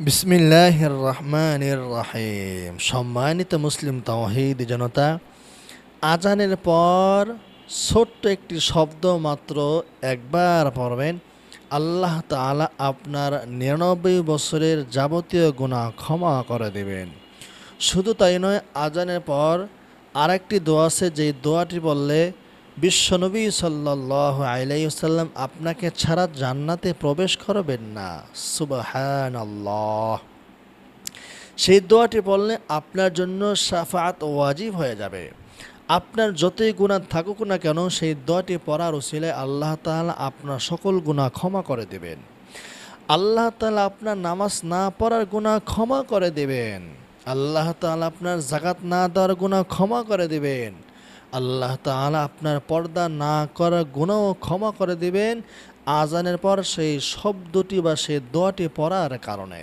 বিসমিল্লাহির রহমানির রহিম। সম্মানিত মুসলিম তাওহীদ জনতা, আজানের পর ছোট্ট একটি শব্দ মাত্র একবার পড়বেন, আল্লাহ তাআলা আপনার ৯৯ বছরের যাবতীয় গুনাহ ক্ষমা করে দেবেন। শুধু তাই নয়, আজানের পর আরেকটি দোয়া আছে, যেই দোয়াটি বললে বিশ্বনবী সাল্লাল্লাহু আলাইহি ওয়াসাল্লাম আপনাকে ছাড়া জান্নাতে প্রবেশ করবেন না। সুবহানাল্লাহ। সেই দোয়াটি পড়লে আপনার জন্য শাফাআত ওয়াজিব হয়ে যাবে। আপনার যতই গুনাহ থাকুক না কেন, সেই দোয়াটি পড়ার উসিলায় আল্লাহ তাআলা আপনার সকল গুনাহ ক্ষমা করে দেবেন। আল্লাহ তাআলা আপনার নামাজ না পড়ার গুনাহ ক্ষমা করে দেবেন। আল্লাহ তাআলা আপনার যাকাত না দেওয়ার গুনাহ ক্ষমা করে দেবেন। আল্লাহ তাআলা আপনার পর্দা না করার গুনাহও ক্ষমা করে দেবেন আজানের পর সেই শব্দটি বা সেই দোয়াটি পড়ার কারণে।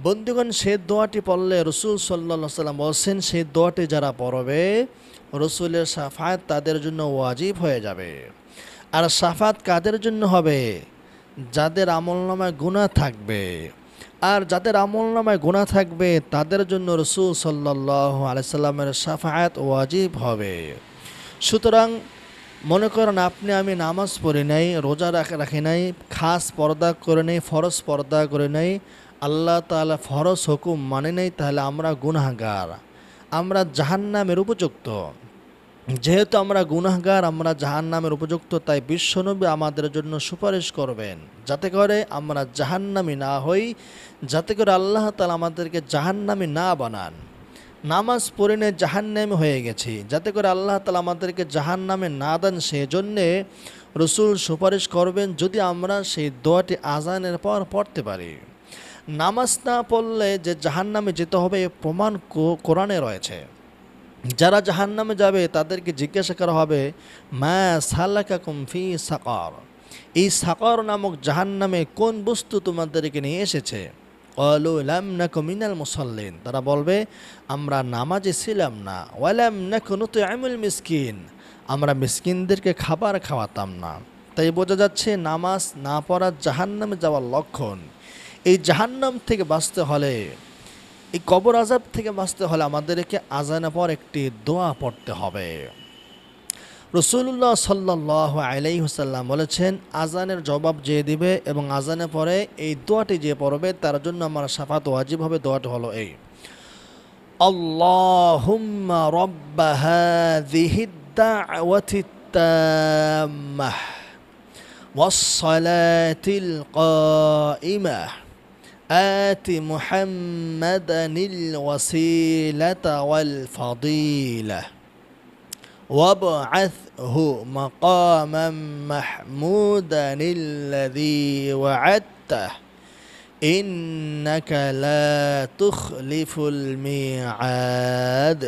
বন্ধুগণ, সেই দোয়াটি পড়লে রসুল সাল্লাল্লাহু আলাইহি সাল্লাম বলছেন, সেই দোয়াটি যারা পড়বে রসুলের শাফায়াত তাদের জন্য ওয়াজিব হয়ে যাবে। আর শাফায়াত কাদের জন্য হবে? যাদের আমলনামায় গুনাহ থাকবে। আর যাদের আমলনামায় গুনাহ থাকবে তাদের জন্য রসুল সাল্লাল্লাহু আলাইহি সাল্লামের শাফায়াত ওয়াজিব হবে। সুতরাং মনে করেন আপনি আমি নামাজ পড়ি নাই, রোজা রাখি নাই, খাস পর্দা করে নেই, ফরজ পর্দা করে নেই, আল্লাহ তাআলা ফরজ হুকুম মানে নেই, তাহলে আমরা গুনাহগার, আমরা জাহান্নামের উপযুক্ত। যেহেতু আমরা গুনাহগার, আমরা জাহান্নামের উপযুক্ত, তাই বিশ্বনবী আমাদের জন্য সুপারিশ করবেন যাতে করে আমরা জাহান্নামী না হই, যাতে করে আল্লাহ তাআলা আমাদেরকে জাহান্নামী না বানান। নামাজ পড়ে নিয়ে জাহান্নামী হয়ে গেছি, যাতে করে আল্লাহ তাআলা আমাদেরকে জাহান্নামে না দেন, সেজন্যে রসুল সুপারিশ করবেন যদি আমরা সেই দোয়াটি আজানের পর পড়তে পারি। নামাজ না পড়লে যে জাহান্নামে যেতে হবে এ প্রমাণ কোরআনে রয়েছে। যারা জাহান্নামে যাবে তাদেরকে জিজ্ঞাসা করা হবে, মা সালাকাকুম ফি সাকার, এই সাকার নামক জাহান্নামে কোন বস্তু তোমাদেরকে নিয়ে এসেছে? ক্বালু লাম নাকু মিনাল মুসাল্লিন, তারা বলবে আমরা নামাজে ছিলাম না। ওয়ালাম নাকু নুতঈমুল মিসকিন, আমরা মিসকিনদেরকে খাবার খাওয়াতাম না। তাই বোঝা যাচ্ছে নামাজ না পড়া জাহান্নামে যাওয়ার লক্ষণ। এই জাহান্নাম থেকে বাঁচতে হলে, এই কবর আযাব থেকে বাঁচতে হলে আমাদেরকে আজানের পর একটি দোয়া পড়তে হবে। রাসূলুল্লাহ সাল্লাল্লাহু আলাইহি ওয়াসাল্লাম বলেছেন, আজানের জবাব যে দিবে এবং আজানের পরে এই দোয়াটি যে পড়বে তার জন্য আমার শাফাত ওয়াজিব হবে। দোয়াটি হলো এই, আল্লাহুম্মা রাব্বা হাযিহিদ দা'ওয়াতিত তাম্মাহ ওয়াস সালাতিল কাইমাহ آت محمدا الوسيلة والفضيلة وابعثه مقاما محمودا الذي وعدته إنك لا تخلف الميعاد।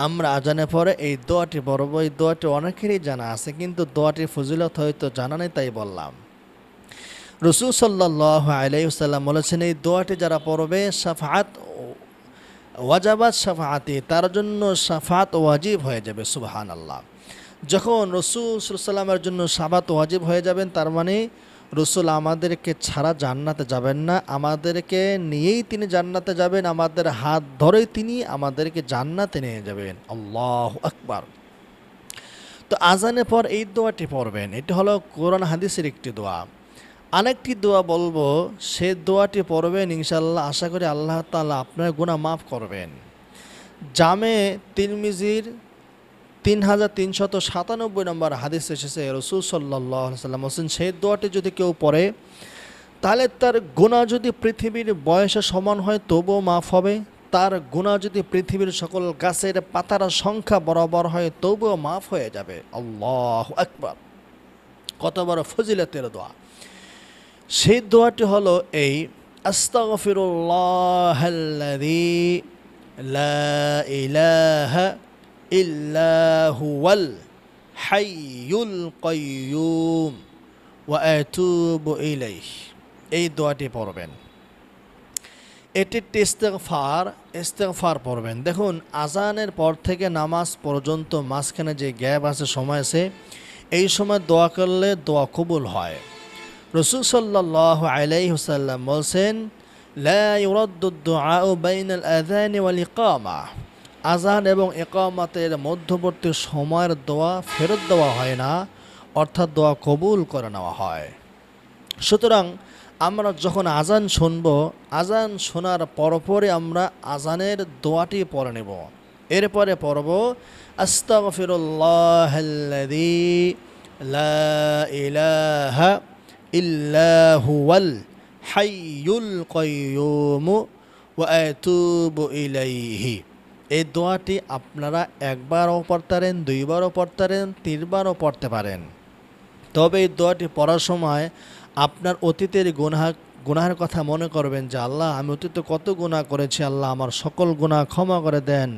আমরা আজানের পরে এই দোয়াটি পড়ব। এই দোয়াটি অনেকেরই জানা আছে, কিন্তু দোয়াটির ফজিলত হয়তো জানা নেই, তাই বললাম। রাসূল সাল্লাল্লাহু আলাইহি ওয়াসাল্লাম বলেছেন, এই দোয়াটি যারা পড়বে শাফাআত ওয়াজাবাত শাফাআতি, তার জন্য শাফাআত ওয়াজিব হয়ে যাবে। সুবহানাল্লাহ। যখন রাসূল সাল্লাল্লাহু আলাইহি ওয়াসাল্লামের জন্য শাফাআত ওয়াজিব হয়ে যাবেন, তার মানে রাসূল আমাদেরকে ছাড়া জান্নাতে যাবেন না, আমাদেরকে নিয়েই তিনি জান্নাতে যাবেন, আমাদের হাত ধরেই তিনি আমাদেরকে জান্নাতে নিয়ে যাবেন। আল্লাহু আকবার। তো আজানের পর এই দোয়াটি পড়বেন। এটি হলো কোরআন হাদিসের একটি দোয়া। আরেকটি দোয়া বলবো, সে দোয়াটি পড়বেন, ইনশাআল্লাহ আশা করি আল্লাহ তাআলা আপনার গুনাহ মাফ করবেন। জামে তিরমিজির 3397 নম্বর হাদিস এসেছে, রাসূল সাল্লাল্লাহু আলাইহি ওয়াসাল্লাম বলেছেন, সেই দোয়াটি যদি কেউ পড়ে তাহলে তার গুনাহ যদি পৃথিবীর বয়সের সমান হয় তবুও মাফ হবে, তার গুনাহ যদি পৃথিবীর সকল গাছের পাতার সংখ্যা বরাবর হয় তবুও মাফ হয়ে যাবে। আল্লাহু আকবার। কত বড় ফজিলতের দোয়া! সেই দোয়াটি হলো এই, আস্তাগফিরুল্লাহাল্লাযী লা ইলাহা ইল্লা হুয়াল হাইয়ুল কাইয়্যুম ওয়া আতুবু ইলাইহি। এই দোয়াটি পড়বেন। এটি ইস্তেগফার পড়বেন। দেখুন, আজানের পর থেকে নামাজ পর্যন্ত মাঝখানে যে গ্যাপ আছে, সময় আছে, এই সময় দোয়া করলে দোয়া কবুল হয়। রাসূল সাল্লাল্লাহু আলাইহি ওয়াসাল্লাম বলছেন, লা ইউরাদ্দু দুআউ বাইনাল আযানি ওয়াল ইকামা, আযান এবং ইকামতের মধ্যবর্তী সময়ের দোয়া ফেরত দেওয়া হয় না, অর্থাৎ দোয়া কবুল করে নেওয়া হয়। সুতরাং আমরা যখন আজান শুনব, আজান শোনার পরপরই আমরা আজানের দোয়াটি পড়ে নেব। এরপরে পড়ব আস্তাগফিরুল্লাহাল্লাযী লা ইলাহা ইল্লা হুয়াল হাইয়ুল কাইয়্যুম ওয়া আতুবু ইলাইহি। এই দোয়াটি আপনারা একবারও পড়তে পারেন, দুইবারও পড়তে পারেন, তিনবারও পড়তে পারেন। তবে এই দোয়াটি পড়ার সময় আপনার অতীতের গুনাহের কথা মনে করবেন যে আল্লাহ, আমি অতীতে কত গুনাহ করেছি, আল্লাহ আমার সকল গুনাহ ক্ষমা করে দেন,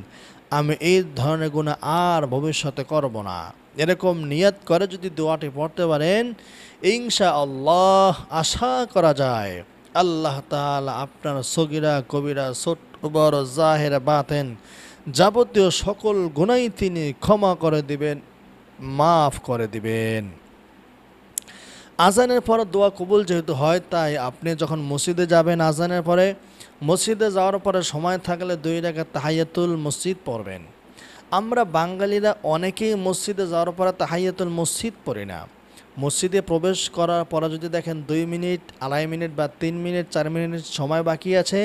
আমি এই ধরনের গুনাহ আর ভবিষ্যতে করব না। এরকম নিয়ত করে যদি দোয়াটি পড়তে পারেন, ইনশাআল্লাহ আশা করা যায় আল্লাহ তাআলা আপনার সগীরা কবিরা ছোট বড় জাহের বাতেন যাবতীয় সকল গুনাহই তিনি ক্ষমা করে দিবেন, মাফ করে দিবেন। আজানের পর দোয়া কবুল যেহেতু হয়, তাই আপনি যখন মসজিদে যাবেন, আজানের পরে মসজিদে যাওয়ার পরে সময় থাকলে 2 রাকাত তাহিয়াতুল মসজিদ পড়বেন। আমরা বাঙালিরা অনেকেই মসজিদে যাওয়ার পরে তাহিয়াতুল মসজিদ পড়ি না। মসজিদে প্রবেশ করার পরে যদি দেখেন 2 মিনিট, 2.5 মিনিট বা 3 মিনিট, 4 মিনিট সময় বাকি আছে,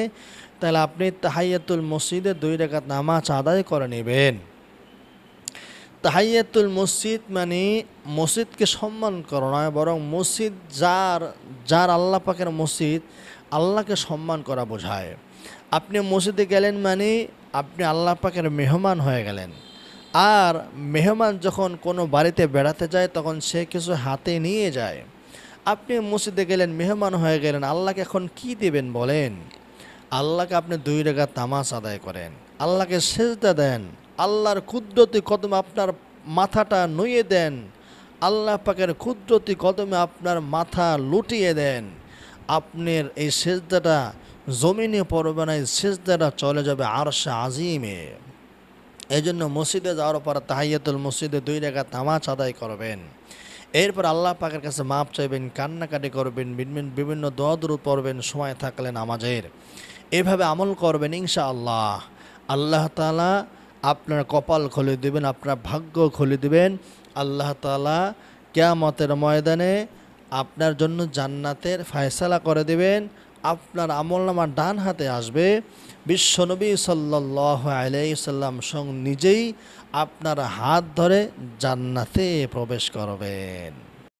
তাহলে আপনি তাহিয়াতুল মসজিদে 2 রাকাত নামাজ আদায় করে নেবেন। তাহিয়াতুল মসজিদ মানে মসজিদকে সম্মান করা নয়, বরং মসজিদ যার আল্লাহ পাকের মসজিদ, আল্লাহকে সম্মান করা বোঝায়। আপনি মসজিদে গেলেন মানে আপনি আল্লাহ পাকের মেহমান হয়ে গেলেন। আর মেহমান যখন কোনো বাড়িতে বেড়াতে যায়, তখন সে কিছু হাতে নিয়ে যায়। আপনি মসজিদে গেলেন, মেহমান হয়ে গেলেন, আল্লাহকে এখন কি দেবেন বলেন? আল্লাহকে আপনি 2 রাকাত নামাজ আদায় করেন, আল্লাহকে সেজদা দেন, আল্লাহর কুদরতি কদমে আপনার মাথাটা নুয়ে দেন, আল্লাহ পাকের কুদরতি কদমে আপনার মাথা লুটিয়ে দেন। আপনার এই সেজদাটা জমিনে পড়বে না, এই সেজদাটা চলে যাবে আরশে আজিমে। এই জন্য মসজিদে যাওয়ার পর তাহিয়াতুল মসজিদে 2 রাকাত নামাজ আদায় করবেন। এরপর আল্লাহ পাকের কাছে মাপ চাইবেন, কান্নাকাটি করবেন, বিভিন্ন দোয়া দুরূদ পড়বেন সময় থাকলে নামাজের। এভাবে আমল করবেন, ইনশাআল্লাহ আল্লাহ তাআলা আপনার কপাল খুলে দেবেন, আপনার ভাগ্য খুলে দেবেন। আল্লাহ তাআলা কিয়ামতের ময়দানে আপনার জন্য জান্নাতের ফয়সালা করে দেবেন। আপনার আমলনামা ডান হাতে আসবে। বিশ্বনবী সাল্লাল্লাহু আলাইহি সাল্লাম নিজেই আপনার হাত ধরে জান্নাতে প্রবেশ করবেন।